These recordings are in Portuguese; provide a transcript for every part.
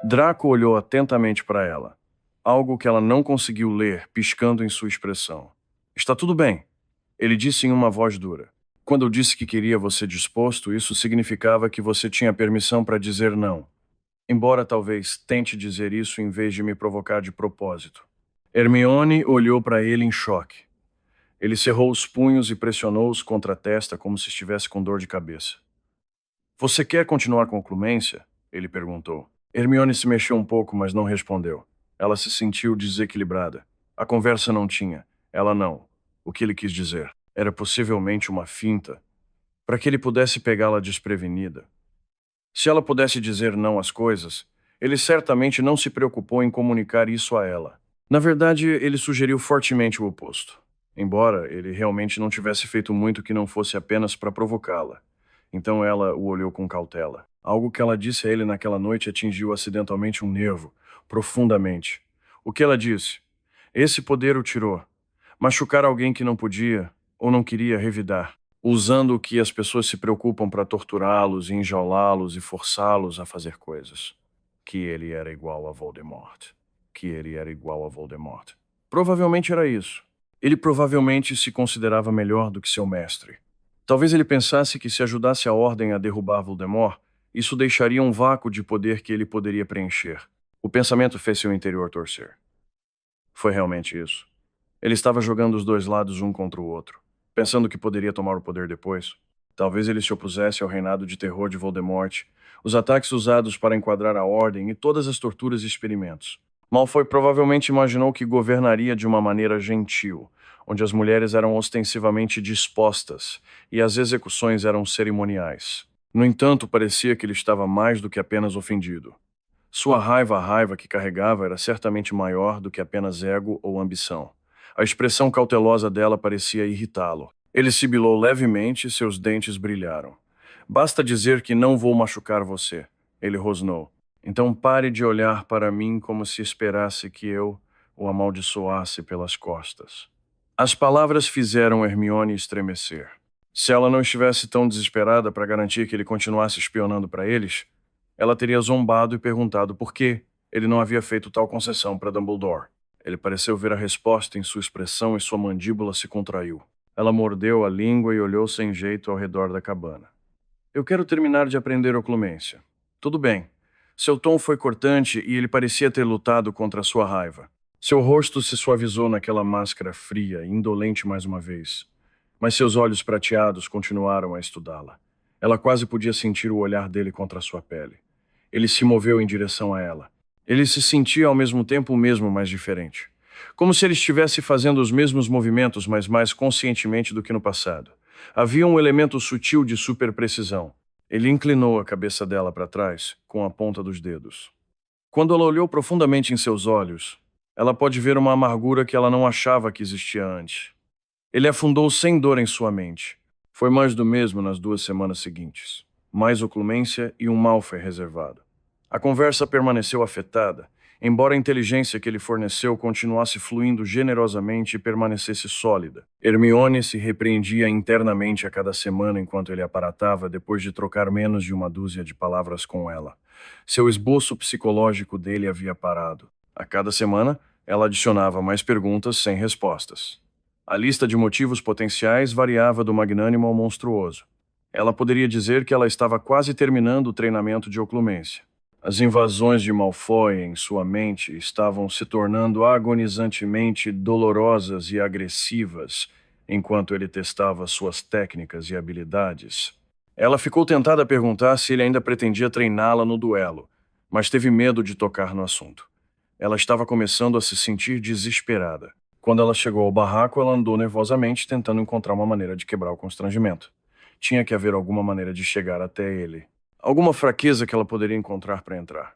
Draco olhou atentamente para ela, algo que ela não conseguiu ler, piscando em sua expressão. Está tudo bem, ele disse em uma voz dura. Quando eu disse que queria você disposto, isso significava que você tinha permissão para dizer não. Embora talvez tente dizer isso em vez de me provocar de propósito. Hermione olhou para ele em choque. Ele cerrou os punhos e pressionou-os contra a testa como se estivesse com dor de cabeça. Você quer continuar com Clemência? Ele perguntou. Hermione se mexeu um pouco, mas não respondeu. Ela se sentiu desequilibrada. A conversa não tinha. Ela não. O que ele quis dizer? Era possivelmente uma finta, para que ele pudesse pegá-la desprevenida. Se ela pudesse dizer não às coisas, ele certamente não se preocupou em comunicar isso a ela. Na verdade, ele sugeriu fortemente o oposto. Embora ele realmente não tivesse feito muito que não fosse apenas para provocá-la. Então ela o olhou com cautela. Algo que ela disse a ele naquela noite atingiu acidentalmente um nervo, profundamente. O que ela disse? Esse poder o tirou. Machucar alguém que não podia ou não queria revidar, usando o que as pessoas se preocupam para torturá-los, enjaulá-los e forçá-los a fazer coisas. Que ele era igual a Voldemort. Que ele era igual a Voldemort. Provavelmente era isso. Ele provavelmente se considerava melhor do que seu mestre. Talvez ele pensasse que se ajudasse a Ordem a derrubar Voldemort, isso deixaria um vácuo de poder que ele poderia preencher. O pensamento fez seu interior torcer. Foi realmente isso. Ele estava jogando os dois lados um contra o outro, pensando que poderia tomar o poder depois. Talvez ele se opusesse ao reinado de terror de Voldemort, os ataques usados para enquadrar a Ordem e todas as torturas e experimentos. Malfoy provavelmente imaginou que governaria de uma maneira gentil, onde as mulheres eram ostensivamente dispostas e as execuções eram cerimoniais. No entanto, parecia que ele estava mais do que apenas ofendido. Sua raiva, a raiva que carregava, era certamente maior do que apenas ego ou ambição. A expressão cautelosa dela parecia irritá-lo. Ele sibilou levemente e seus dentes brilharam. Basta dizer que não vou machucar você, ele rosnou. Então pare de olhar para mim como se esperasse que eu o amaldiçoasse pelas costas. As palavras fizeram Hermione estremecer. Se ela não estivesse tão desesperada para garantir que ele continuasse espionando para eles, ela teria zombado e perguntado por que ele não havia feito tal concessão para Dumbledore. Ele pareceu ver a resposta em sua expressão e sua mandíbula se contraiu. Ela mordeu a língua e olhou sem jeito ao redor da cabana. Eu quero terminar de aprender oclumência. Tudo bem. Seu tom foi cortante e ele parecia ter lutado contra a sua raiva. Seu rosto se suavizou naquela máscara fria, indolente mais uma vez. Mas seus olhos prateados continuaram a estudá-la. Ela quase podia sentir o olhar dele contra sua pele. Ele se moveu em direção a ela. Ele se sentia ao mesmo tempo o mesmo, mas diferente. Como se ele estivesse fazendo os mesmos movimentos, mas mais conscientemente do que no passado. Havia um elemento sutil de superprecisão. Ele inclinou a cabeça dela para trás, com a ponta dos dedos. Quando ela olhou profundamente em seus olhos, ela pôde ver uma amargura que ela não achava que existia antes. Ele afundou sem dor em sua mente. Foi mais do mesmo nas 2 semanas seguintes. Mais oclumência e um Malfoy reservado. A conversa permaneceu afetada, embora a inteligência que ele forneceu continuasse fluindo generosamente e permanecesse sólida. Hermione se repreendia internamente a cada semana enquanto ele aparatava depois de trocar menos de uma dúzia de palavras com ela. Seu esboço psicológico dele havia parado. A cada semana, ela adicionava mais perguntas sem respostas. A lista de motivos potenciais variava do magnânimo ao monstruoso. Ela poderia dizer que ela estava quase terminando o treinamento de oclumência. As invasões de Malfoy em sua mente estavam se tornando agonizantemente dolorosas e agressivas enquanto ele testava suas técnicas e habilidades. Ela ficou tentada a perguntar se ele ainda pretendia treiná-la no duelo, mas teve medo de tocar no assunto. Ela estava começando a se sentir desesperada. Quando ela chegou ao barraco, ela andou nervosamente, tentando encontrar uma maneira de quebrar o constrangimento. Tinha que haver alguma maneira de chegar até ele. Alguma fraqueza que ela poderia encontrar para entrar.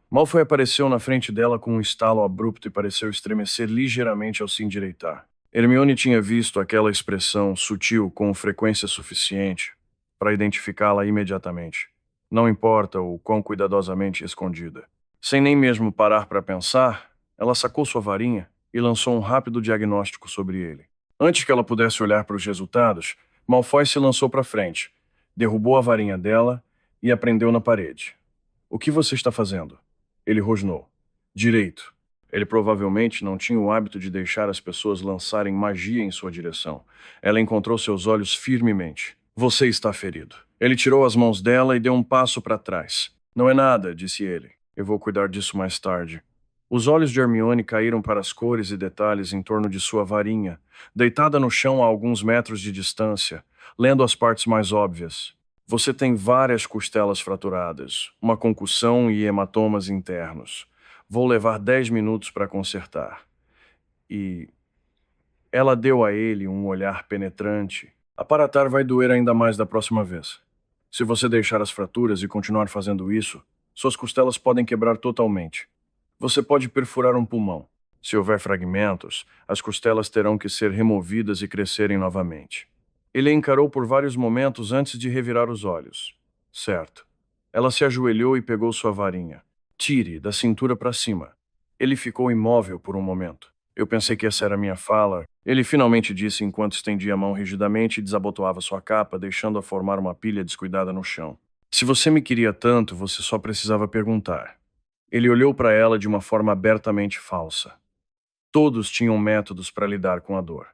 Malfoy apareceu na frente dela com um estalo abrupto e pareceu estremecer ligeiramente ao se endireitar. Hermione tinha visto aquela expressão sutil com frequência suficiente para identificá-la imediatamente. Não importa o quão cuidadosamente escondida. Sem nem mesmo parar para pensar, ela sacou sua varinha e lançou um rápido diagnóstico sobre ele. Antes que ela pudesse olhar para os resultados, Malfoy se lançou para frente, derrubou a varinha dela e a prendeu na parede. O que você está fazendo? Ele rosnou. Direito. Ele provavelmente não tinha o hábito de deixar as pessoas lançarem magia em sua direção. Ela encontrou seus olhos firmemente. Você está ferido. Ele tirou as mãos dela e deu um passo para trás. Não é nada, disse ele. Eu vou cuidar disso mais tarde. Os olhos de Hermione caíram para as cores e detalhes em torno de sua varinha, deitada no chão a alguns metros de distância, lendo as partes mais óbvias. Você tem várias costelas fraturadas, uma concussão e hematomas internos. Vou levar 10 minutos para consertar. E ela deu a ele um olhar penetrante. Aparatar vai doer ainda mais da próxima vez. Se você deixar as fraturas e continuar fazendo isso, suas costelas podem quebrar totalmente. Você pode perfurar um pulmão. Se houver fragmentos, as costelas terão que ser removidas e crescerem novamente. Ele a encarou por vários momentos antes de revirar os olhos. Certo. Ela se ajoelhou e pegou sua varinha. Tire, da cintura para cima. Ele ficou imóvel por um momento. Eu pensei que essa era minha fala. Ele finalmente disse enquanto estendia a mão rigidamente e desabotoava sua capa, deixando-a formar uma pilha descuidada no chão. Se você me queria tanto, você só precisava perguntar. Ele olhou para ela de uma forma abertamente falsa. Todos tinham métodos para lidar com a dor.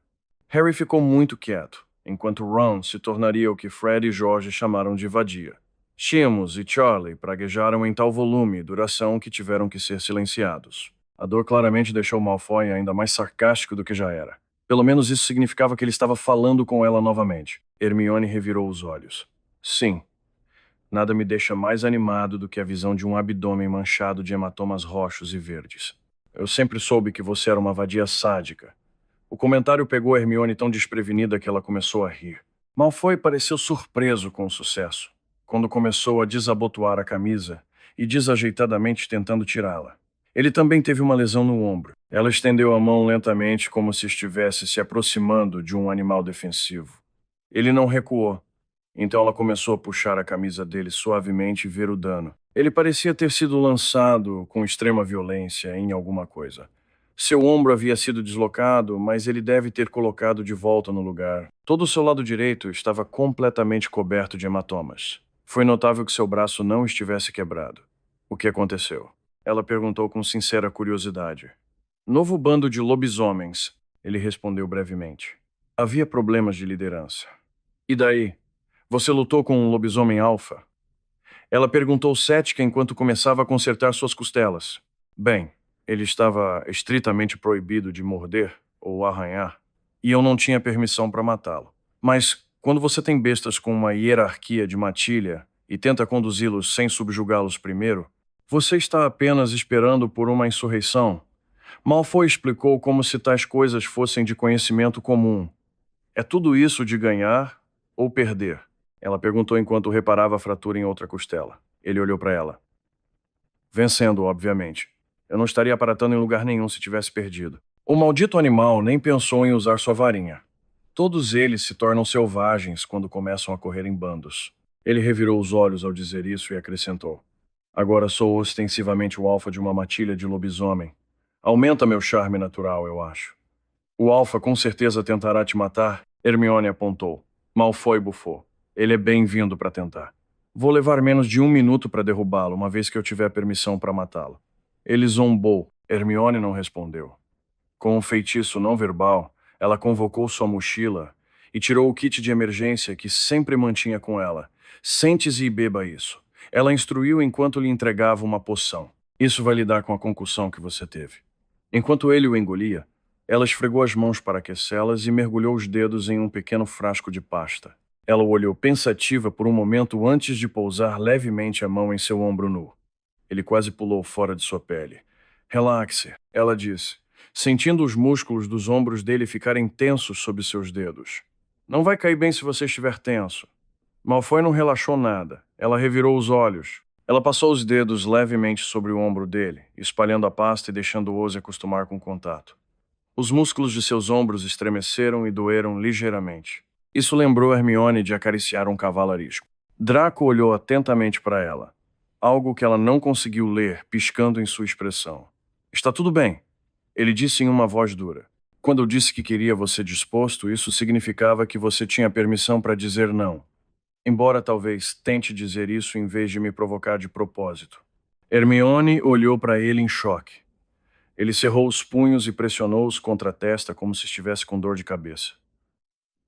Harry ficou muito quieto, enquanto Ron se tornaria o que Fred e George chamaram de vadia. Seamus e Charlie praguejaram em tal volume e duração que tiveram que ser silenciados. A dor claramente deixou Malfoy ainda mais sarcástico do que já era. Pelo menos isso significava que ele estava falando com ela novamente. Hermione revirou os olhos. Sim. Nada me deixa mais animado do que a visão de um abdômen manchado de hematomas roxos e verdes. Eu sempre soube que você era uma vadia sádica. O comentário pegou Hermione tão desprevenida que ela começou a rir. Malfoy pareceu surpreso com o sucesso, quando começou a desabotoar a camisa e desajeitadamente tentando tirá-la. Ele também teve uma lesão no ombro. Ela estendeu a mão lentamente como se estivesse se aproximando de um animal defensivo. Ele não recuou. Então ela começou a puxar a camisa dele suavemente e ver o dano. Ele parecia ter sido lançado com extrema violência em alguma coisa. Seu ombro havia sido deslocado, mas ele deve ter colocado de volta no lugar. Todo o seu lado direito estava completamente coberto de hematomas. Foi notável que seu braço não estivesse quebrado. O que aconteceu? Ela perguntou com sincera curiosidade. Novo bando de lobisomens, ele respondeu brevemente. Havia problemas de liderança. E daí? Você lutou com um lobisomem alfa? Ela perguntou cética enquanto começava a consertar suas costelas. Bem, ele estava estritamente proibido de morder ou arranhar, e eu não tinha permissão para matá-lo. Mas quando você tem bestas com uma hierarquia de matilha e tenta conduzi-los sem subjugá-los primeiro, você está apenas esperando por uma insurreição. Malfoy explicou como se tais coisas fossem de conhecimento comum. É tudo isso de ganhar ou perder? Ela perguntou enquanto reparava a fratura em outra costela. Ele olhou para ela. Vencendo, obviamente. Eu não estaria aparatando em lugar nenhum se tivesse perdido. O maldito animal nem pensou em usar sua varinha. Todos eles se tornam selvagens quando começam a correr em bandos. Ele revirou os olhos ao dizer isso e acrescentou. Agora sou ostensivamente o alfa de uma matilha de lobisomem. Aumenta meu charme natural, eu acho. O alfa com certeza tentará te matar, Hermione apontou. Malfoy bufou. Ele é bem-vindo para tentar. Vou levar menos de 1 minuto para derrubá-lo, uma vez que eu tiver permissão para matá-lo. Ele zombou. Hermione não respondeu. Com um feitiço não verbal, ela convocou sua mochila e tirou o kit de emergência que sempre mantinha com ela. Sente-se e beba isso. Ela instruiu enquanto lhe entregava uma poção. Isso vai lidar com a concussão que você teve. Enquanto ele o engolia, ela esfregou as mãos para aquecê-las e mergulhou os dedos em um pequeno frasco de pasta. Ela o olhou pensativa por um momento antes de pousar levemente a mão em seu ombro nu. Ele quase pulou fora de sua pele. Relaxe, ela disse, sentindo os músculos dos ombros dele ficarem tensos sob seus dedos. Não vai cair bem se você estiver tenso. Malfoy não relaxou nada. Ela revirou os olhos. Ela passou os dedos levemente sobre o ombro dele, espalhando a pasta e deixando-o se acostumar com o contato. Os músculos de seus ombros estremeceram e doeram ligeiramente. Isso lembrou Hermione de acariciar um cavalo arisco. Draco olhou atentamente para ela. Algo que ela não conseguiu ler, piscando em sua expressão. Está tudo bem, ele disse em uma voz dura. Quando eu disse que queria você disposto, isso significava que você tinha permissão para dizer não. Embora talvez tente dizer isso em vez de me provocar de propósito. Hermione olhou para ele em choque. Ele cerrou os punhos e pressionou-os contra a testa como se estivesse com dor de cabeça.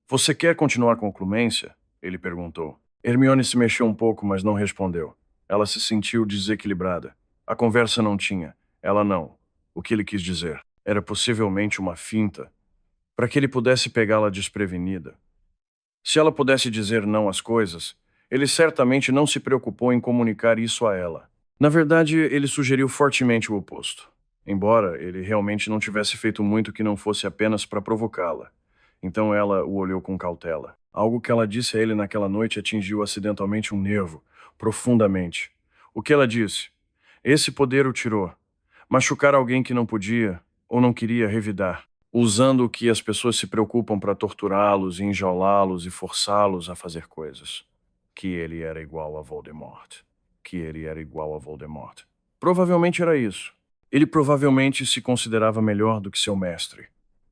Você quer continuar com Clemência? Ele perguntou. Hermione se mexeu um pouco, mas não respondeu. Ela se sentiu desequilibrada. A conversa não tinha. Ela não. O que ele quis dizer? Era possivelmente uma finta, para que ele pudesse pegá-la desprevenida. Se ela pudesse dizer não às coisas, ele certamente não se preocupou em comunicar isso a ela. Na verdade, ele sugeriu fortemente o oposto. Embora ele realmente não tivesse feito muito que não fosse apenas para provocá-la. Então ela o olhou com cautela. Algo que ela disse a ele naquela noite atingiu acidentalmente um nervo, profundamente. O que ela disse? Esse poder o tirou. Machucar alguém que não podia, ou não queria revidar, usando o que as pessoas se preocupam para torturá-los, enjaulá-los e forçá-los a fazer coisas. Que ele era igual a Voldemort. Que ele era igual a Voldemort. Provavelmente era isso. Ele provavelmente se considerava melhor do que seu mestre.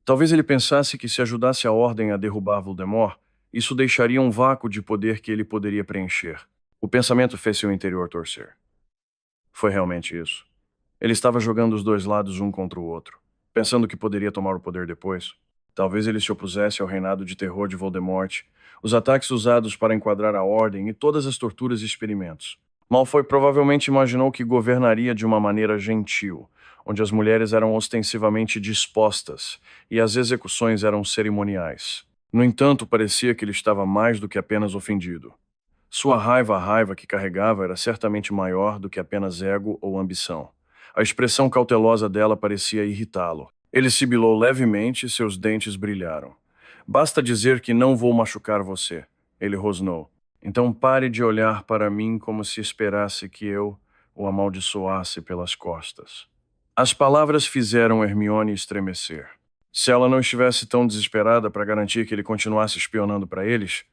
Talvez ele pensasse que se ajudasse a Ordem a derrubar Voldemort, isso deixaria um vácuo de poder que ele poderia preencher. O pensamento fez seu interior torcer. Foi realmente isso. Ele estava jogando os dois lados um contra o outro, pensando que poderia tomar o poder depois. Talvez ele se opusesse ao reinado de terror de Voldemort, os ataques usados para enquadrar a Ordem e todas as torturas e experimentos. Malfoy provavelmente imaginou que governaria de uma maneira gentil, onde as mulheres eram ostensivamente dispostas e as execuções eram cerimoniais. No entanto, parecia que ele estava mais do que apenas ofendido. Sua raiva, a raiva que carregava, era certamente maior do que apenas ego ou ambição. A expressão cautelosa dela parecia irritá-lo. Ele sibilou levemente e seus dentes brilharam. Basta dizer que não vou machucar você, ele rosnou. Então pare de olhar para mim como se esperasse que eu o amaldiçoasse pelas costas. As palavras fizeram Hermione estremecer. Se ela não estivesse tão desesperada para garantir que ele continuasse espionando para eles,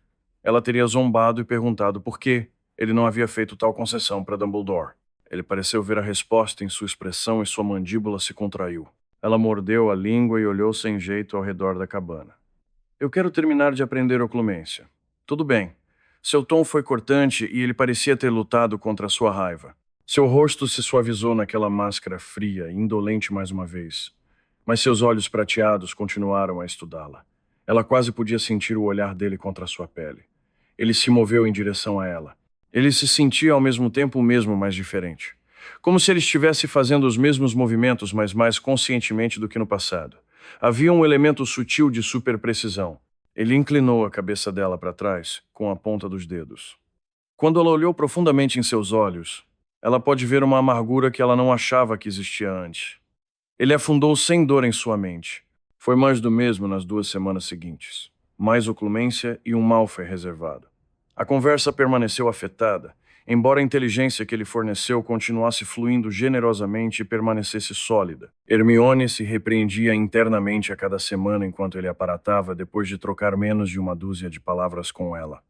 ela teria zombado e perguntado por que ele não havia feito tal concessão para Dumbledore. Ele pareceu ver a resposta em sua expressão e sua mandíbula se contraiu. Ela mordeu a língua e olhou sem jeito ao redor da cabana. Eu quero terminar de aprender oclumência. Tudo bem. Seu tom foi cortante e ele parecia ter lutado contra sua raiva. Seu rosto se suavizou naquela máscara fria e indolente mais uma vez. Mas seus olhos prateados continuaram a estudá-la. Ela quase podia sentir o olhar dele contra sua pele. Ele se moveu em direção a ela. Ele se sentia ao mesmo tempo o mesmo, mas diferente. Como se ele estivesse fazendo os mesmos movimentos, mas mais conscientemente do que no passado. Havia um elemento sutil de superprecisão. Ele inclinou a cabeça dela para trás, com a ponta dos dedos. Quando ela olhou profundamente em seus olhos, ela pôde ver uma amargura que ela não achava que existia antes. Ele afundou sem dor em sua mente. Foi mais do mesmo nas 2 semanas seguintes. Mais oclumência e um Malfoy reservado. A conversa permaneceu afetada, embora a inteligência que ele forneceu continuasse fluindo generosamente e permanecesse sólida. Hermione se repreendia internamente a cada semana enquanto ele aparatava depois de trocar menos de 1 dúzia de palavras com ela.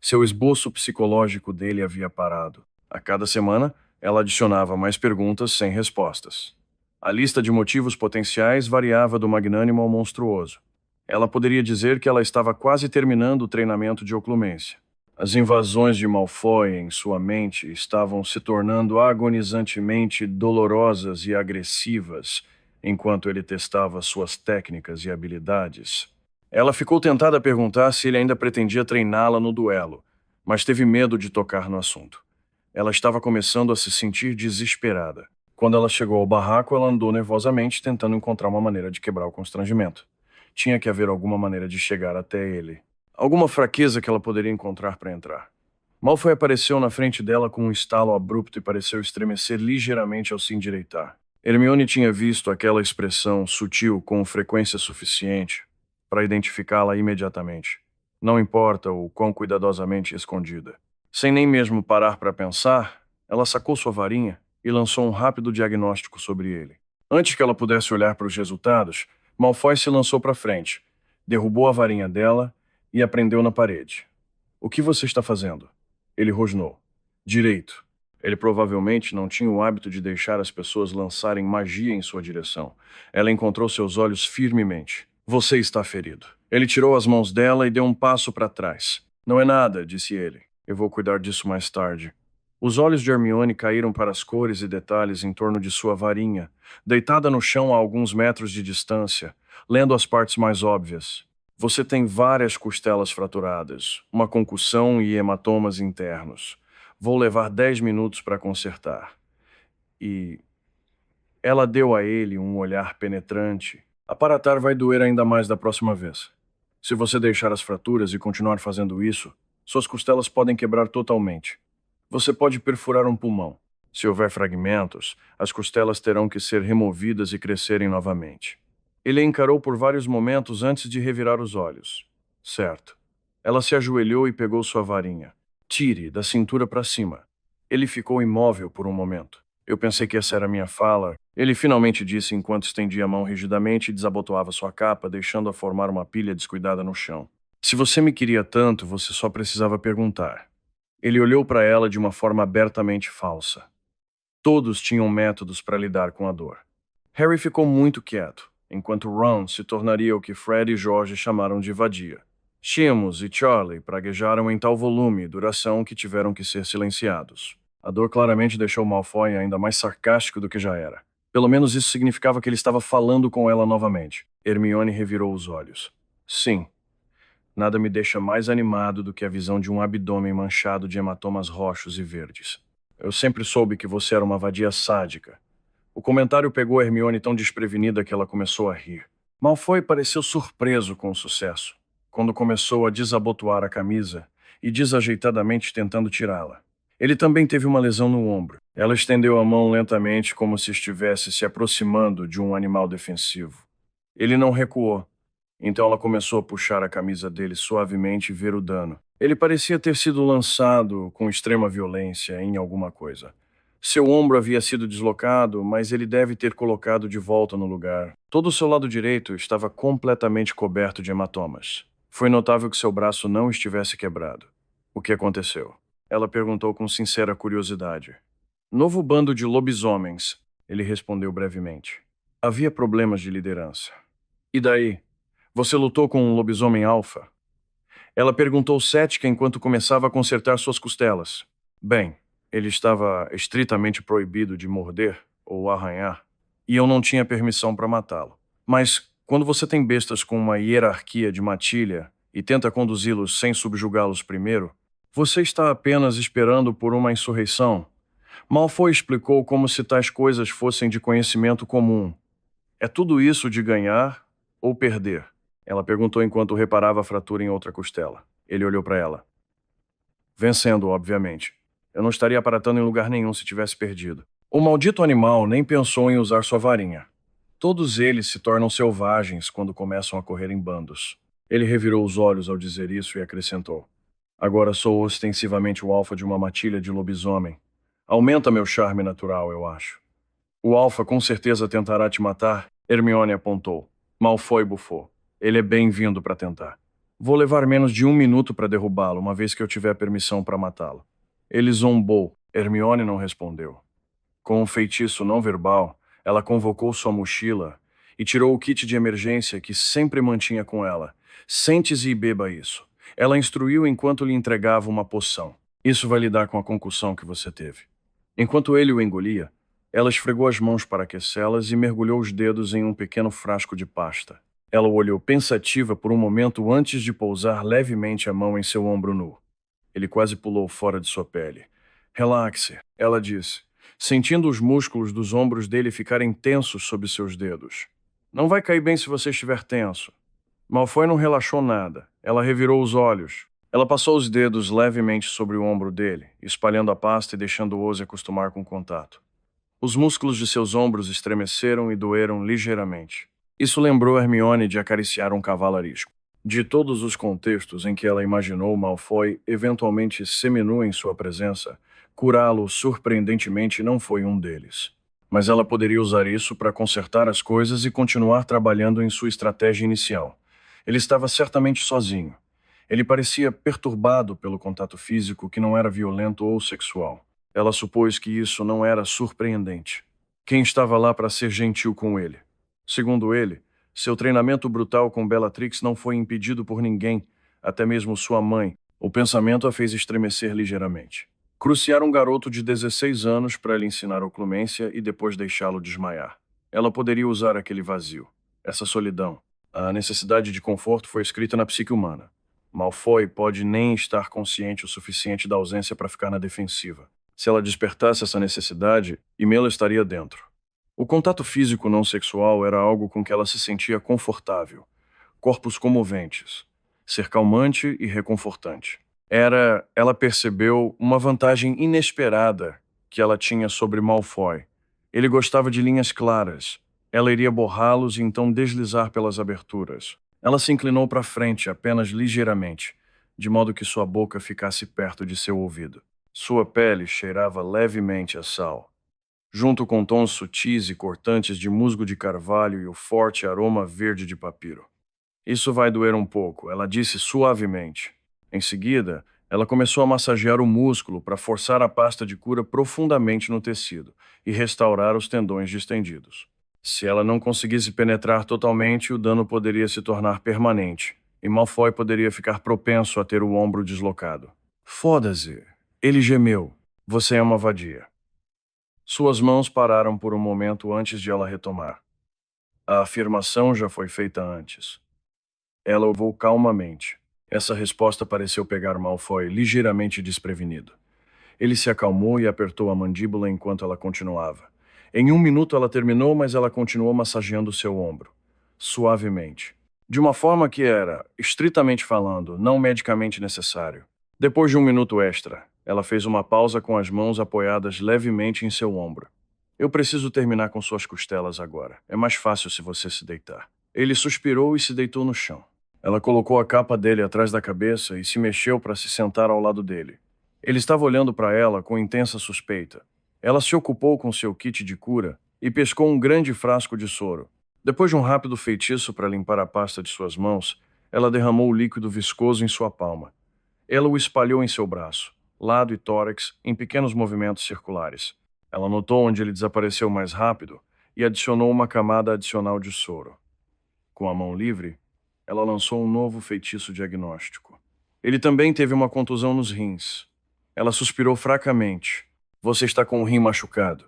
Seu esboço psicológico dele havia parado. A cada semana, ela adicionava mais perguntas sem respostas. A lista de motivos potenciais variava do magnânimo ao monstruoso. Ela poderia dizer que ela estava quase terminando o treinamento de oclumência. As invasões de Malfoy em sua mente estavam se tornando agonizantemente dolorosas e agressivas enquanto ele testava suas técnicas e habilidades. Ela ficou tentada a perguntar se ele ainda pretendia treiná-la no duelo, mas teve medo de tocar no assunto. Ela estava começando a se sentir desesperada. Quando ela chegou ao barraco, ela andou nervosamente tentando encontrar uma maneira de quebrar o constrangimento. Tinha que haver alguma maneira de chegar até ele. Alguma fraqueza que ela poderia encontrar para entrar. Malfoy apareceu na frente dela com um estalo abrupto e pareceu estremecer ligeiramente ao se endireitar. Hermione tinha visto aquela expressão sutil com frequência suficiente para identificá-la imediatamente. Não importa o quão cuidadosamente escondida. Sem nem mesmo parar para pensar, ela sacou sua varinha e lançou um rápido diagnóstico sobre ele. Antes que ela pudesse olhar para os resultados, Malfoy se lançou para frente, derrubou a varinha dela e a prendeu na parede. O que você está fazendo? Ele rosnou. Direito. Ele provavelmente não tinha o hábito de deixar as pessoas lançarem magia em sua direção. Ela encontrou seus olhos firmemente. Você está ferido. Ele tirou as mãos dela e deu um passo para trás. Não é nada, disse ele. Eu vou cuidar disso mais tarde. Os olhos de Hermione caíram para as cores e detalhes em torno de sua varinha, deitada no chão a alguns metros de distância, lendo as partes mais óbvias. Você tem várias costelas fraturadas, uma concussão e hematomas internos. Vou levar 10 minutos para consertar. E ela deu a ele um olhar penetrante. Aparatar vai doer ainda mais da próxima vez. Se você deixar as fraturas e continuar fazendo isso, suas costelas podem quebrar totalmente. Você pode perfurar um pulmão. Se houver fragmentos, as costelas terão que ser removidas e crescerem novamente. Ele a encarou por vários momentos antes de revirar os olhos. Certo. Ela se ajoelhou e pegou sua varinha. Tire da cintura para cima. Ele ficou imóvel por um momento. Eu pensei que essa era a minha fala. Ele finalmente disse enquanto estendia a mão rigidamente e desabotoava sua capa, deixando-a formar uma pilha descuidada no chão. Se você me queria tanto, você só precisava perguntar. Ele olhou para ela de uma forma abertamente falsa. Todos tinham métodos para lidar com a dor. Harry ficou muito quieto, enquanto Ron se tornaria o que Fred e George chamaram de vadia. Seamus e Charlie praguejaram em tal volume e duração que tiveram que ser silenciados. A dor claramente deixou Malfoy ainda mais sarcástico do que já era. Pelo menos isso significava que ele estava falando com ela novamente. Hermione revirou os olhos. Sim. Nada me deixa mais animado do que a visão de um abdômen manchado de hematomas roxos e verdes. Eu sempre soube que você era uma vadia sádica. O comentário pegou Hermione tão desprevenida que ela começou a rir. Malfoy pareceu surpreso com o sucesso, quando começou a desabotoar a camisa e desajeitadamente tentando tirá-la. Ele também teve uma lesão no ombro. Ela estendeu a mão lentamente como se estivesse se aproximando de um animal defensivo. Ele não recuou. Então ela começou a puxar a camisa dele suavemente e ver o dano. Ele parecia ter sido lançado com extrema violência em alguma coisa. Seu ombro havia sido deslocado, mas ele deve ter colocado de volta no lugar. Todo o seu lado direito estava completamente coberto de hematomas. Foi notável que seu braço não estivesse quebrado. O que aconteceu? Ela perguntou com sincera curiosidade. Novo bando de lobisomens, ele respondeu brevemente. Havia problemas de liderança. E daí? Você lutou com um lobisomem alfa? Ela perguntou cética enquanto começava a consertar suas costelas. Bem, ele estava estritamente proibido de morder ou arranhar, e eu não tinha permissão para matá-lo. Mas, quando você tem bestas com uma hierarquia de matilha e tenta conduzi-los sem subjugá-los primeiro, você está apenas esperando por uma insurreição. Malfoy explicou como se tais coisas fossem de conhecimento comum. É tudo isso de ganhar ou perder? Ela perguntou enquanto reparava a fratura em outra costela. Ele olhou para ela. Vencendo, obviamente. Eu não estaria aparatando em lugar nenhum se tivesse perdido. O maldito animal nem pensou em usar sua varinha. Todos eles se tornam selvagens quando começam a correr em bandos. Ele revirou os olhos ao dizer isso e acrescentou. Agora sou ostensivamente o alfa de uma matilha de lobisomem. Aumenta meu charme natural, eu acho. O alfa com certeza tentará te matar, Hermione apontou. Malfoy bufou. Ele é bem-vindo para tentar. Vou levar menos de 1 minuto para derrubá-lo, uma vez que eu tiver permissão para matá-lo. Ele zombou. Hermione não respondeu. Com um feitiço não verbal, ela convocou sua mochila e tirou o kit de emergência que sempre mantinha com ela. Sente-se e beba isso. Ela instruiu enquanto lhe entregava uma poção. Isso vai lidar com a concussão que você teve. Enquanto ele o engolia, ela esfregou as mãos para aquecê-las e mergulhou os dedos em um pequeno frasco de pasta. Ela o olhou pensativa por um momento antes de pousar levemente a mão em seu ombro nu. Ele quase pulou fora de sua pele. Relaxe, ela disse, sentindo os músculos dos ombros dele ficarem tensos sob seus dedos. Não vai cair bem se você estiver tenso. Malfoy não relaxou nada. Ela revirou os olhos. Ela passou os dedos levemente sobre o ombro dele, espalhando a pasta e deixando-o se acostumar com o contato. Os músculos de seus ombros estremeceram e doeram ligeiramente. Isso lembrou Hermione de acariciar um cavalo arisco. De todos os contextos em que ela imaginou Malfoy eventualmente seminu em sua presença, curá-lo surpreendentemente não foi um deles. Mas ela poderia usar isso para consertar as coisas e continuar trabalhando em sua estratégia inicial. Ele estava certamente sozinho. Ele parecia perturbado pelo contato físico que não era violento ou sexual. Ela supôs que isso não era surpreendente. Quem estava lá para ser gentil com ele? Segundo ele, seu treinamento brutal com Bellatrix não foi impedido por ninguém, até mesmo sua mãe. O pensamento a fez estremecer ligeiramente. Cruciar um garoto de 16 anos para lhe ensinar oclumência e depois deixá-lo desmaiar. Ela poderia usar aquele vazio, essa solidão. A necessidade de conforto foi escrita na psique humana. Malfoy pode nem estar consciente o suficiente da ausência para ficar na defensiva. Se ela despertasse essa necessidade, Imela estaria dentro. O contato físico não sexual era algo com que ela se sentia confortável. Corpos comoventes. Ser calmante e reconfortante. Ela percebeu uma vantagem inesperada que ela tinha sobre Malfoy. Ele gostava de linhas claras. Ela iria borrá-los e então deslizar pelas aberturas. Ela se inclinou para frente apenas ligeiramente, de modo que sua boca ficasse perto de seu ouvido. Sua pele cheirava levemente a sal, junto com tons sutis e cortantes de musgo de carvalho e o forte aroma verde de papiro. Isso vai doer um pouco, ela disse suavemente. Em seguida, ela começou a massagear o músculo para forçar a pasta de cura profundamente no tecido e restaurar os tendões distendidos. Se ela não conseguisse penetrar totalmente, o dano poderia se tornar permanente, e Malfoy poderia ficar propenso a ter o ombro deslocado. Foda-se! Ele gemeu. Você é uma vadia. Suas mãos pararam por um momento antes de ela retomar. A afirmação já foi feita antes. Ela ouviu calmamente. Essa resposta pareceu pegar Malfoy ligeiramente desprevenido. Ele se acalmou e apertou a mandíbula enquanto ela continuava. Em um minuto ela terminou, mas ela continuou massageando seu ombro, suavemente, de uma forma que era, estritamente falando, não medicamente necessário. Depois de um minuto extra, ela fez uma pausa com as mãos apoiadas levemente em seu ombro. Eu preciso terminar com suas costelas agora. É mais fácil se você se deitar. Ele suspirou e se deitou no chão. Ela colocou a capa dele atrás da cabeça e se mexeu para se sentar ao lado dele. Ele estava olhando para ela com intensa suspeita. Ela se ocupou com seu kit de cura e pescou um grande frasco de soro. Depois de um rápido feitiço para limpar a pasta de suas mãos, ela derramou o líquido viscoso em sua palma. Ela o espalhou em seu braço, lado e tórax, em pequenos movimentos circulares. Ela notou onde ele desapareceu mais rápido e adicionou uma camada adicional de soro. Com a mão livre, ela lançou um novo feitiço diagnóstico. Ele também teve uma contusão nos rins. Ela suspirou fracamente. Você está com o rim machucado.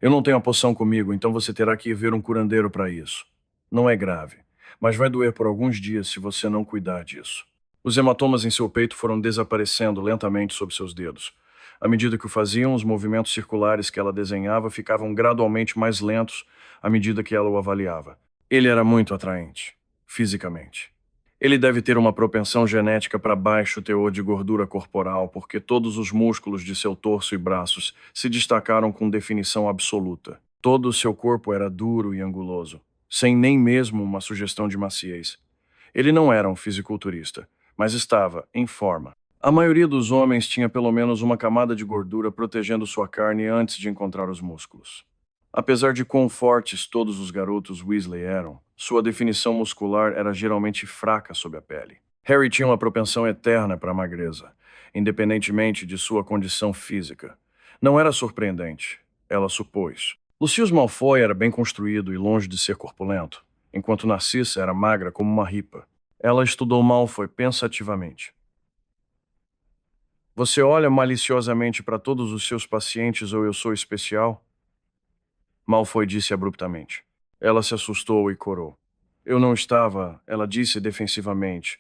Eu não tenho a poção comigo, então você terá que ir ver um curandeiro para isso. Não é grave, mas vai doer por alguns dias se você não cuidar disso. Os hematomas em seu peito foram desaparecendo lentamente sob seus dedos. À medida que o faziam, os movimentos circulares que ela desenhava ficavam gradualmente mais lentos à medida que ela o avaliava. Ele era muito atraente, fisicamente. Ele deve ter uma propensão genética para baixo teor de gordura corporal, porque todos os músculos de seu torso e braços se destacaram com definição absoluta. Todo o seu corpo era duro e anguloso, sem nem mesmo uma sugestão de maciez. Ele não era um fisiculturista, mas estava em forma. A maioria dos homens tinha pelo menos uma camada de gordura protegendo sua carne antes de encontrar os músculos. Apesar de quão fortes todos os garotos Weasley eram, sua definição muscular era geralmente fraca sob a pele. Harry tinha uma propensão eterna para a magreza, independentemente de sua condição física. Não era surpreendente, ela supôs. Lucius Malfoy era bem construído e longe de ser corpulento, enquanto Narcissa era magra como uma ripa. Ela estudou Malfoy pensativamente. Você olha maliciosamente para todos os seus pacientes ou eu sou especial? Malfoy disse abruptamente. Ela se assustou e corou. Eu não estava, ela disse defensivamente.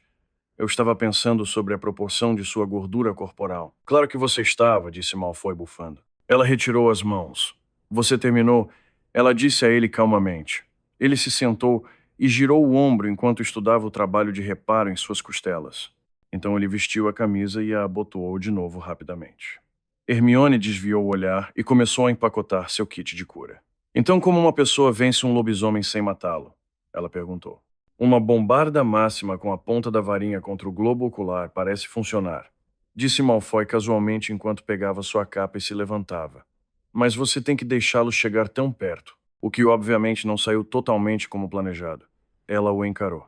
Eu estava pensando sobre a proporção de sua gordura corporal. Claro que você estava, disse Malfoy bufando. Ela retirou as mãos. Você terminou? Ela disse a ele calmamente. Ele se sentou e girou o ombro enquanto estudava o trabalho de reparo em suas costelas. Então ele vestiu a camisa e a abotoou de novo rapidamente. Hermione desviou o olhar e começou a empacotar seu kit de cura. Então, como uma pessoa vence um lobisomem sem matá-lo? Ela perguntou. Uma bombarda máxima com a ponta da varinha contra o globo ocular parece funcionar, disse Malfoy casualmente enquanto pegava sua capa e se levantava. Mas você tem que deixá-lo chegar tão perto, o que obviamente não saiu totalmente como planejado. Ela o encarou.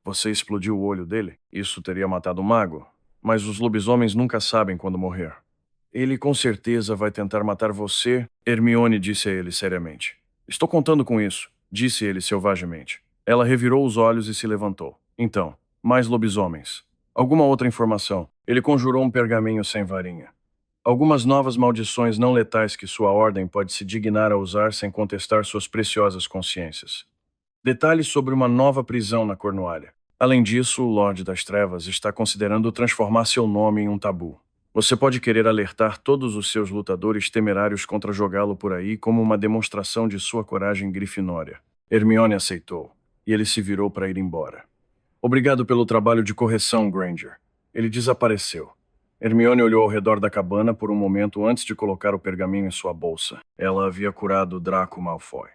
Você explodiu o olho dele? Isso teria matado o mago, mas os lobisomens nunca sabem quando morrer. Ele com certeza vai tentar matar você, Hermione disse a ele seriamente. Estou contando com isso, disse ele selvagemente. Ela revirou os olhos e se levantou. Então, mais lobisomens. Alguma outra informação? Ele conjurou um pergaminho sem varinha. Algumas novas maldições não letais que sua ordem pode se dignar a usar sem contestar suas preciosas consciências. Detalhes sobre uma nova prisão na Cornualha. Além disso, o Lorde das Trevas está considerando transformar seu nome em um tabu. Você pode querer alertar todos os seus lutadores temerários contra jogá-lo por aí como uma demonstração de sua coragem grifinória. Hermione aceitou, e ele se virou para ir embora. Obrigado pelo trabalho de correção, Granger. Ele desapareceu. Hermione olhou ao redor da cabana por um momento antes de colocar o pergaminho em sua bolsa. Ela havia curado Draco Malfoy.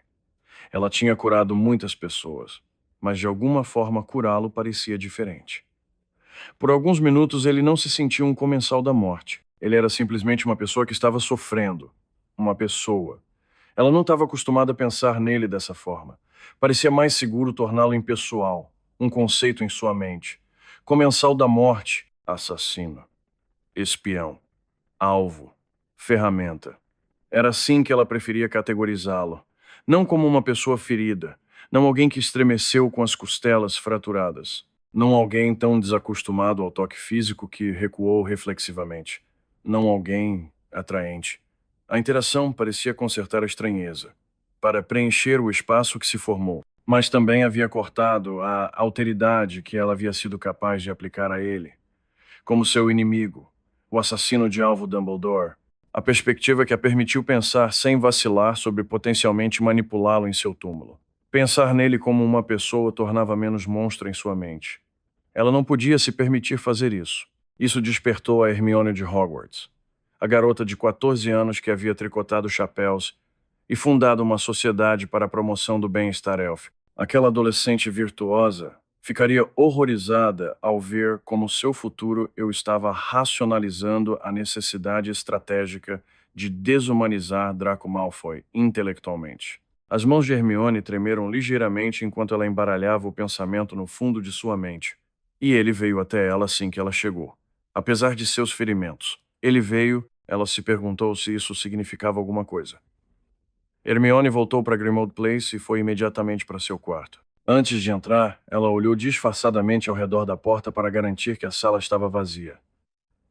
Ela tinha curado muitas pessoas, mas de alguma forma curá-lo parecia diferente. Por alguns minutos ele não se sentiu um comensal da morte. Ele era simplesmente uma pessoa que estava sofrendo. Uma pessoa. Ela não estava acostumada a pensar nele dessa forma. Parecia mais seguro torná-lo impessoal, um conceito em sua mente. Comensal da morte, assassino. Espião. Alvo. Ferramenta. Era assim que ela preferia categorizá-lo. Não como uma pessoa ferida, não alguém que estremeceu com as costelas fraturadas, não alguém tão desacostumado ao toque físico que recuou reflexivamente, não alguém atraente. A interação parecia consertar a estranheza, para preencher o espaço que se formou, mas também havia cortado a alteridade que ela havia sido capaz de aplicar a ele. Como seu inimigo, o assassino de alvo Dumbledore, a perspectiva que a permitiu pensar sem vacilar sobre potencialmente manipulá-lo em seu túmulo. Pensar nele como uma pessoa tornava menos monstro em sua mente. Ela não podia se permitir fazer isso. Isso despertou a Hermione de Hogwarts, a garota de 14 anos que havia tricotado chapéus e fundado uma sociedade para a promoção do bem-estar élfico. Aquela adolescente virtuosa ficaria horrorizada ao ver como seu futuro eu estava racionalizando a necessidade estratégica de desumanizar Draco Malfoy intelectualmente. As mãos de Hermione tremeram ligeiramente enquanto ela embaralhava o pensamento no fundo de sua mente. E ele veio até ela assim que ela chegou. Apesar de seus ferimentos, ele veio, ela se perguntou se isso significava alguma coisa. Hermione voltou para Grimmauld Place e foi imediatamente para seu quarto. Antes de entrar, ela olhou disfarçadamente ao redor da porta para garantir que a sala estava vazia.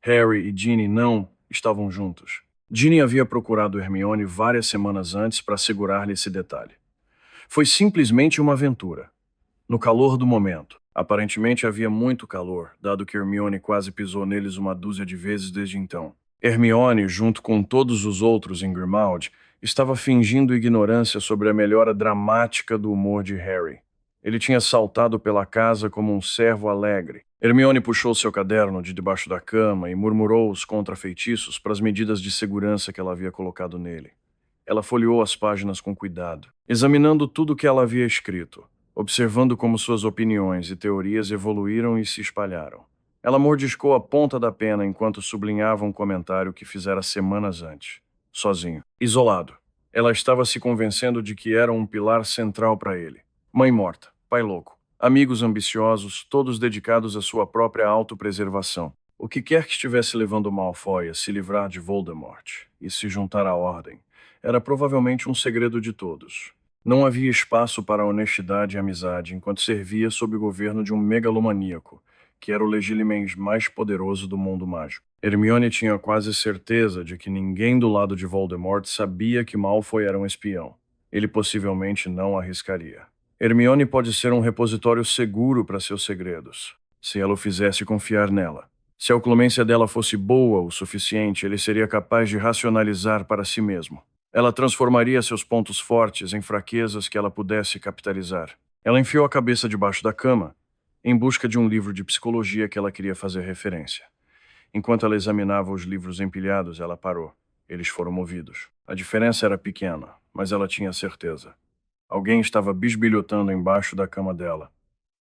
Harry e Ginny não estavam juntos. Ginny havia procurado Hermione várias semanas antes para assegurar-lhe esse detalhe. Foi simplesmente uma aventura. No calor do momento. Aparentemente havia muito calor, dado que Hermione quase pisou neles uma dúzia de vezes desde então. Hermione, junto com todos os outros em Grimmauld, estava fingindo ignorância sobre a melhora dramática do humor de Harry. Ele tinha saltado pela casa como um cervo alegre. Hermione puxou seu caderno de debaixo da cama e murmurou os contrafeitiços para as medidas de segurança que ela havia colocado nele. Ela folheou as páginas com cuidado, examinando tudo o que ela havia escrito, observando como suas opiniões e teorias evoluíram e se espalharam. Ela mordiscou a ponta da pena enquanto sublinhava um comentário que fizera semanas antes. Sozinho. Isolado. Ela estava se convencendo de que era um pilar central para ele. Mãe morta. Pai louco. Amigos ambiciosos, todos dedicados à sua própria autopreservação. O que quer que estivesse levando Malfoy a se livrar de Voldemort e se juntar à Ordem, era provavelmente um segredo de todos. Não havia espaço para a honestidade e amizade enquanto servia sob o governo de um megalomaníaco, que era o legilimens mais poderoso do mundo mágico. Hermione tinha quase certeza de que ninguém do lado de Voldemort sabia que Malfoy era um espião. Ele possivelmente não arriscaria. Hermione pode ser um repositório seguro para seus segredos, se ela o fizesse confiar nela. Se a oclumência dela fosse boa o suficiente, ele seria capaz de racionalizar para si mesmo. Ela transformaria seus pontos fortes em fraquezas que ela pudesse capitalizar. Ela enfiou a cabeça debaixo da cama, em busca de um livro de psicologia que ela queria fazer referência. Enquanto ela examinava os livros empilhados, ela parou. Eles foram movidos. A diferença era pequena, mas ela tinha certeza. Alguém estava bisbilhotando embaixo da cama dela.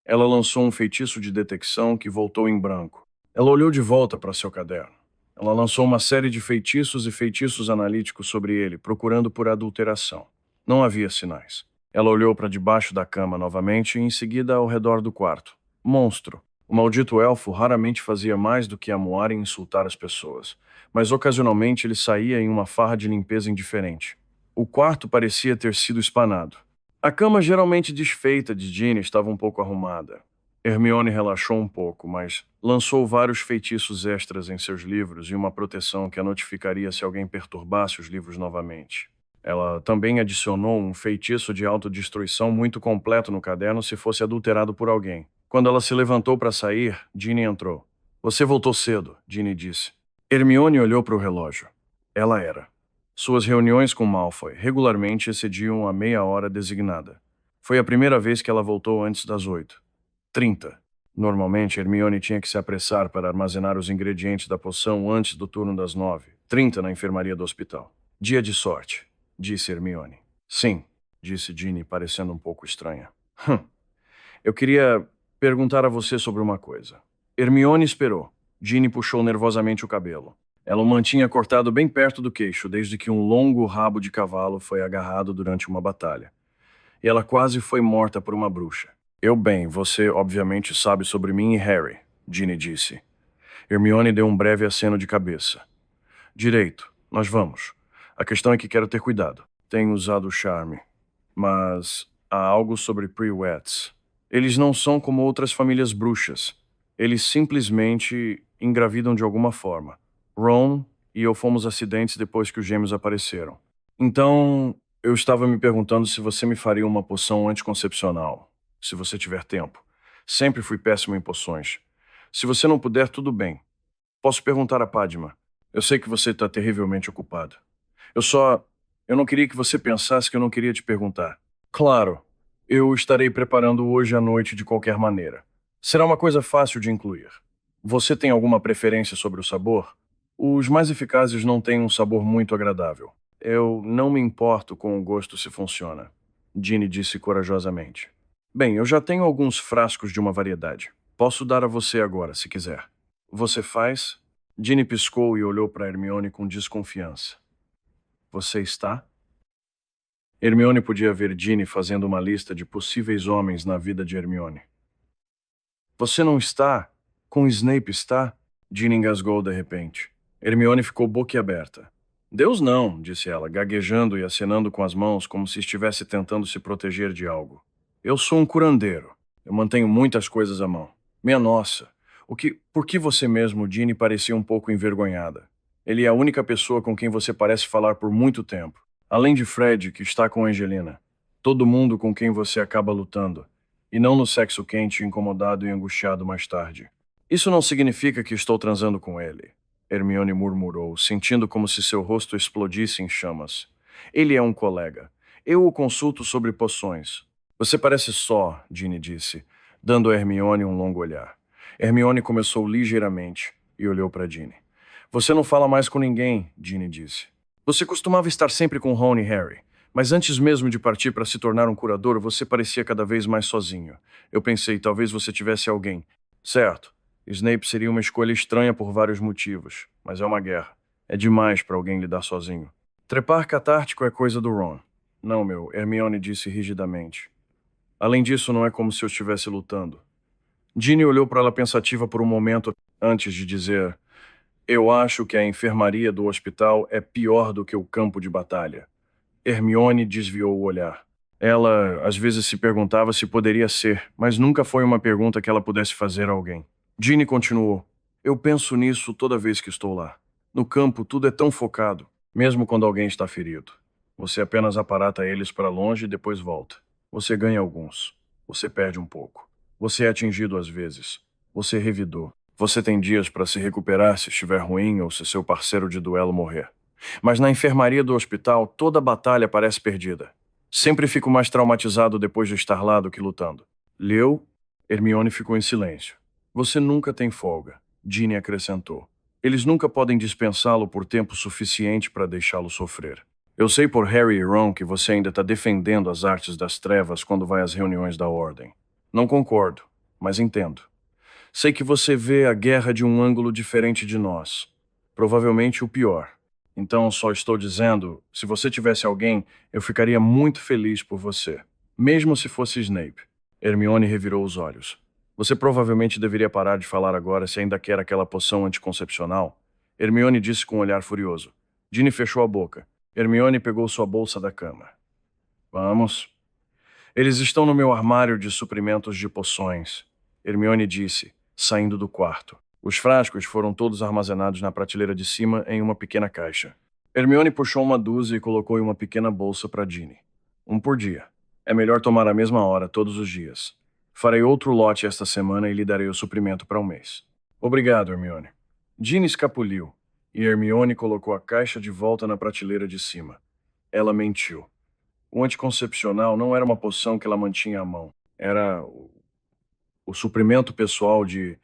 Ela lançou um feitiço de detecção que voltou em branco. Ela olhou de volta para seu caderno. Ela lançou uma série de feitiços e feitiços analíticos sobre ele, procurando por adulteração. Não havia sinais. Ela olhou para debaixo da cama novamente e em seguida ao redor do quarto. Monstro. O maldito elfo raramente fazia mais do que amuar e insultar as pessoas, mas ocasionalmente ele saía em uma farra de limpeza indiferente. O quarto parecia ter sido espanado. A cama geralmente desfeita de Ginny estava um pouco arrumada. Hermione relaxou um pouco, mas lançou vários feitiços extras em seus livros e uma proteção que a notificaria se alguém perturbasse os livros novamente. Ela também adicionou um feitiço de autodestruição muito completo no caderno se fosse adulterado por alguém. Quando ela se levantou para sair, Ginny entrou. Você voltou cedo, Ginny disse. Hermione olhou para o relógio. Ela era. Suas reuniões com Malfoy regularmente excediam a meia hora designada. Foi a primeira vez que ela voltou antes das 8h30. Normalmente, Hermione tinha que se apressar para armazenar os ingredientes da poção antes do turno das 9h30 na enfermaria do hospital. Dia de sorte, disse Hermione. Sim, disse Ginny, parecendo um pouco estranha. Eu queria perguntar a você sobre uma coisa. Hermione esperou. Ginny puxou nervosamente o cabelo. Ela o mantinha cortado bem perto do queixo desde que um longo rabo de cavalo foi agarrado durante uma batalha. E ela quase foi morta por uma bruxa. Você obviamente sabe sobre mim e Harry, Ginny disse. Hermione deu um breve aceno de cabeça. Direito, nós vamos. A questão é que quero ter cuidado. Tenho usado o charme. Mas há algo sobre Prewetts. Eles não são como outras famílias bruxas. Eles simplesmente engravidam de alguma forma. Ron e eu fomos acidentes depois que os gêmeos apareceram. Então, eu estava me perguntando se você me faria uma poção anticoncepcional, se você tiver tempo. Sempre fui péssimo em poções. Se você não puder, tudo bem. Posso perguntar a Padma. Eu sei que você está terrivelmente ocupado. Eu não queria que você pensasse que eu não queria te perguntar. Claro, eu estarei preparando hoje à noite de qualquer maneira. Será uma coisa fácil de incluir. Você tem alguma preferência sobre o sabor? Os mais eficazes não têm um sabor muito agradável. Eu não me importo com o gosto se funciona, Ginny disse corajosamente. Bem, eu já tenho alguns frascos de uma variedade. Posso dar a você agora, se quiser. Você faz? Ginny piscou e olhou para Hermione com desconfiança. Você está? Hermione podia ver Ginny fazendo uma lista de possíveis homens na vida de Hermione. Você não está? Com Snape está? Ginny engasgou de repente. Hermione ficou boquiaberta. Deus não, disse ela, gaguejando e acenando com as mãos como se estivesse tentando se proteger de algo. Eu sou um curandeiro. Eu mantenho muitas coisas à mão. Minha nossa, por que você mesmo, Ginny, parecia um pouco envergonhada? Ele é a única pessoa com quem você parece falar por muito tempo. Além de Fred, que está com Angelina. Todo mundo com quem você acaba lutando. E não no sexo quente, incomodado e angustiado mais tarde. Isso não significa que estou transando com ele, Hermione murmurou, sentindo como se seu rosto explodisse em chamas. Ele é um colega. Eu o consulto sobre poções. Você parece só, Ginny disse, dando a Hermione um longo olhar. Hermione começou ligeiramente e olhou para Ginny. Você não fala mais com ninguém, Ginny disse. Você costumava estar sempre com Ron e Harry, mas antes mesmo de partir para se tornar um curador, você parecia cada vez mais sozinho. Eu pensei, talvez você tivesse alguém. Certo. Snape seria uma escolha estranha por vários motivos, mas é uma guerra. É demais para alguém lidar sozinho. Trepar catártico é coisa do Ron. Não, Hermione disse rigidamente. Além disso, não é como se eu estivesse lutando. Ginny olhou para ela pensativa por um momento antes de dizer: Eu acho que a enfermaria do hospital é pior do que o campo de batalha. Hermione desviou o olhar. Ela, às vezes, se perguntava se poderia ser, mas nunca foi uma pergunta que ela pudesse fazer a alguém. Ginny continuou. Eu penso nisso toda vez que estou lá. No campo, tudo é tão focado, mesmo quando alguém está ferido. Você apenas aparata eles para longe e depois volta. Você ganha alguns. Você perde um pouco. Você é atingido às vezes. Você revidou. Você tem dias para se recuperar se estiver ruim ou se seu parceiro de duelo morrer. Mas na enfermaria do hospital, toda batalha parece perdida. Sempre fico mais traumatizado depois de estar lá do que lutando. Leu? Hermione ficou em silêncio. Você nunca tem folga, Ginny acrescentou. Eles nunca podem dispensá-lo por tempo suficiente para deixá-lo sofrer. Eu sei por Harry e Ron que você ainda está defendendo as artes das trevas quando vai às reuniões da Ordem. Não concordo, mas entendo. Sei que você vê a guerra de um ângulo diferente de nós. Provavelmente o pior. Então só estou dizendo, se você tivesse alguém, eu ficaria muito feliz por você. Mesmo se fosse Snape. Hermione revirou os olhos. Você provavelmente deveria parar de falar agora se ainda quer aquela poção anticoncepcional. Hermione disse com um olhar furioso. Ginny fechou a boca. Hermione pegou sua bolsa da cama. Vamos. Eles estão no meu armário de suprimentos de poções. Hermione disse, saindo do quarto. Os frascos foram todos armazenados na prateleira de cima em uma pequena caixa. Hermione puxou uma dúzia e colocou em uma pequena bolsa para Ginny. Um por dia. É melhor tomar a mesma hora todos os dias. Farei outro lote esta semana e lhe darei o suprimento para um mês. Obrigado, Hermione. Ginny escapuliu, e Hermione colocou a caixa de volta na prateleira de cima. Ela mentiu. O anticoncepcional não era uma poção que ela mantinha à mão. Era o suprimento pessoal de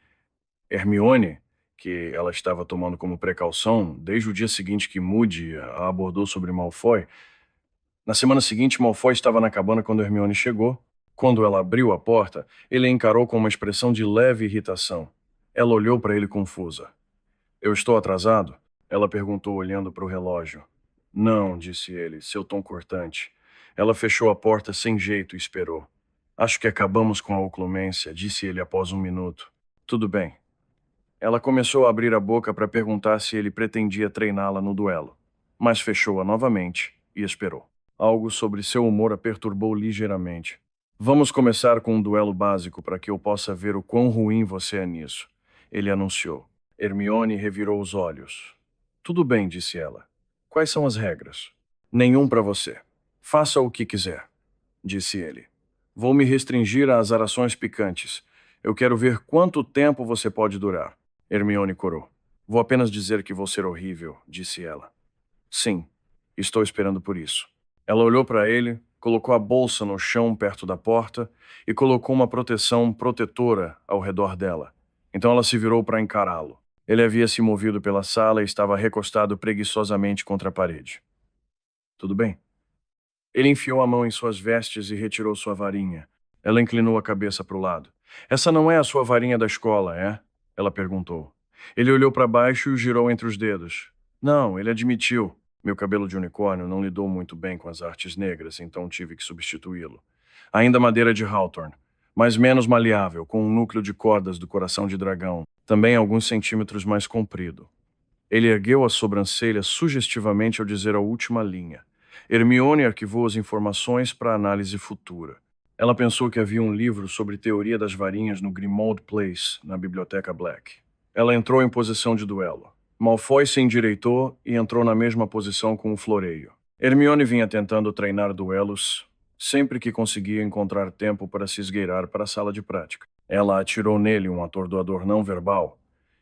Hermione, que ela estava tomando como precaução, desde o dia seguinte que Moody a abordou sobre Malfoy. Na semana seguinte, Malfoy estava na cabana quando Hermione chegou. Quando ela abriu a porta, ele a encarou com uma expressão de leve irritação. Ela olhou para ele confusa. Eu estou atrasado? Ela perguntou olhando para o relógio. Não, disse ele, seu tom cortante. Ela fechou a porta sem jeito e esperou. Acho que acabamos com a oclumência, disse ele após um minuto. Tudo bem. Ela começou a abrir a boca para perguntar se ele pretendia treiná-la no duelo, mas fechou-a novamente e esperou. Algo sobre seu humor a perturbou ligeiramente. Vamos começar com um duelo básico para que eu possa ver o quão ruim você é nisso, ele anunciou. Hermione revirou os olhos. Tudo bem, disse ela. Quais são as regras? Nenhum para você. Faça o que quiser, disse ele. Vou me restringir às azarações picantes. Eu quero ver quanto tempo você pode durar. Hermione corou. Vou apenas dizer que vou ser horrível, disse ela. Sim, estou esperando por isso. Ela olhou para ele, colocou a bolsa no chão perto da porta e colocou uma proteção protetora ao redor dela. Então ela se virou para encará-lo. Ele havia se movido pela sala e estava recostado preguiçosamente contra a parede. Tudo bem? Ele enfiou a mão em suas vestes e retirou sua varinha. Ela inclinou a cabeça para o lado. Essa não é a sua varinha da escola, é? Ela perguntou. Ele olhou para baixo e o girou entre os dedos. Não, ele admitiu. Meu cabelo de unicórnio não lidou muito bem com as artes negras, então tive que substituí-lo. Ainda madeira de Hawthorne, mas menos maleável, com um núcleo de cordas do coração de dragão, também alguns centímetros mais comprido. Ele ergueu as sobrancelhas sugestivamente ao dizer a última linha. Hermione arquivou as informações para análise futura. Ela pensou que havia um livro sobre teoria das varinhas no Grimmauld Place, na Biblioteca Black. Ela entrou em posição de duelo. Malfoy se endireitou e entrou na mesma posição com o floreio. Hermione vinha tentando treinar duelos sempre que conseguia encontrar tempo para se esgueirar para a sala de prática. Ela atirou nele um atordoador não verbal,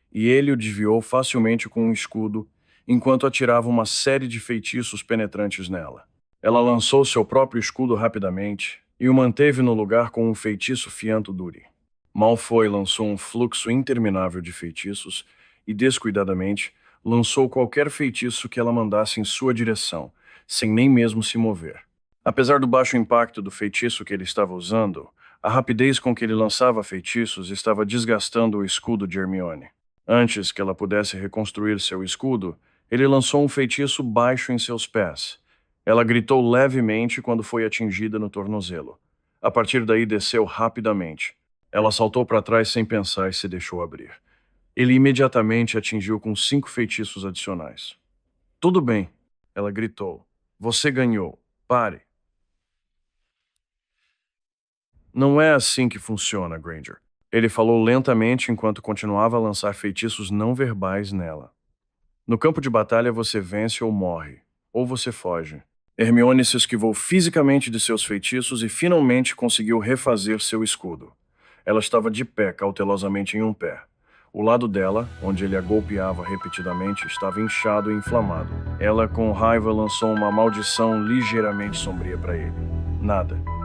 e ele o desviou facilmente com um escudo, enquanto atirava uma série de feitiços penetrantes nela. Ela lançou seu próprio escudo rapidamente e o manteve no lugar com um feitiço fianto duri. Malfoy lançou um fluxo interminável de feitiços e, descuidadamente, lançou qualquer feitiço que ela mandasse em sua direção, sem nem mesmo se mover. Apesar do baixo impacto do feitiço que ele estava usando, a rapidez com que ele lançava feitiços estava desgastando o escudo de Hermione. Antes que ela pudesse reconstruir seu escudo, ele lançou um feitiço baixo em seus pés. Ela gritou levemente quando foi atingida no tornozelo. A partir daí desceu rapidamente. Ela saltou para trás sem pensar e se deixou abrir. Ele imediatamente atingiu com 5 feitiços adicionais. Tudo bem, ela gritou. Você ganhou. Pare. Não é assim que funciona, Granger. Ele falou lentamente enquanto continuava a lançar feitiços não verbais nela. No campo de batalha você vence ou morre, ou você foge. Hermione se esquivou fisicamente de seus feitiços e finalmente conseguiu refazer seu escudo. Ela estava de pé, cautelosamente em um pé. O lado dela, onde ele a golpeava repetidamente, estava inchado e inflamado. Ela, com raiva, lançou uma maldição ligeiramente sombria para ele. Nada.